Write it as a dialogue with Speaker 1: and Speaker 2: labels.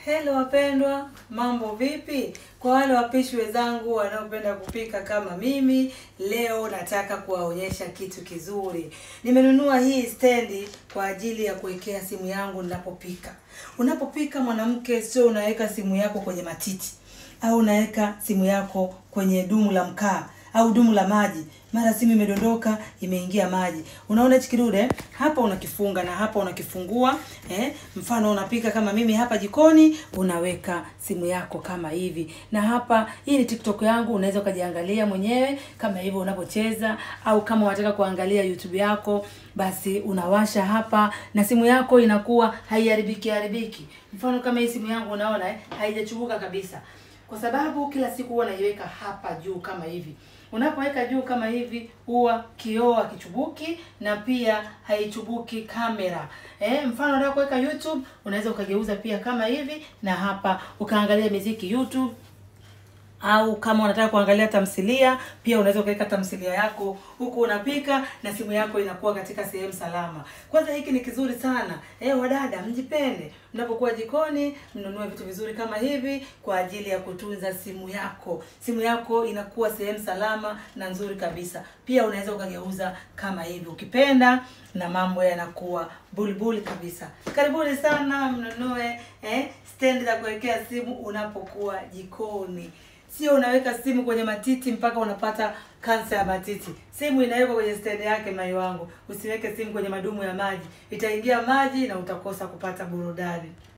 Speaker 1: Hello wapendwa, mambo vipi? Kwa wale wapishi wenzangu wanaopenda kupika kama mimi, leo nataka kuwaonyesha kitu kizuri. Nimenunua hii stendi kwa ajili ya kuwekea simu yangu ninapopika. Unapopika mwanamke, sio unaweka simu yako kwenye matiti au unaweka simu yako kwenye dumu la mkaa au dumu la maji. Mara simu imedondoka, imeingia maji. Unaona hichi kidude? Hapa unakifunga na hapa unakifungua. Mfano unapika kama mimi hapa jikoni, unaweka simu yako kama hivi. Na hapa hii ni TikTok yangu, unaweza ukajiangalia mwenyewe kama hivyo unapocheza, au kama unataka kuangalia YouTube yako, basi unawasha hapa na simu yako inakuwa haiharibiki. Mfano kama hii simu yangu unaona haijachubuka kabisa. Kwa sababu kila siku huwa naiweka hapa juu kama hivi. Unapoweka juu kama hivi huwa kioo hakichubuki na pia haichubuki kamera. Mfano unataka kuweka YouTube, unaweza ukageuza pia kama hivi na hapa ukaangalia muziki YouTube. Au kama unataka kuangalia tamthilia, pia unaweza kuweka tamthilia yako huku unapika na simu yako inakuwa katika sehemu salama. Kwanza hiki ni kizuri sana. Wadada mjipende. Mnapokuwa jikoni, mnunue vitu vizuri kama hivi kwa ajili ya kutunza simu yako. Simu yako inakuwa sehemu salama na nzuri kabisa. Pia unaweza ukageuza kama hivi ukipenda na mambo yanakuwa bulbuli kabisa. Karibuni sana mnunue stand za kuwekea simu unapokuwa jikoni. Sio unaweka simu kwenye matiti mpaka unapata kansa ya matiti. Simu inawekwa kwenye stand yake mai wangu. Usiweke simu kwenye madumu ya maji. Itaingia maji na utakosa kupata burudani.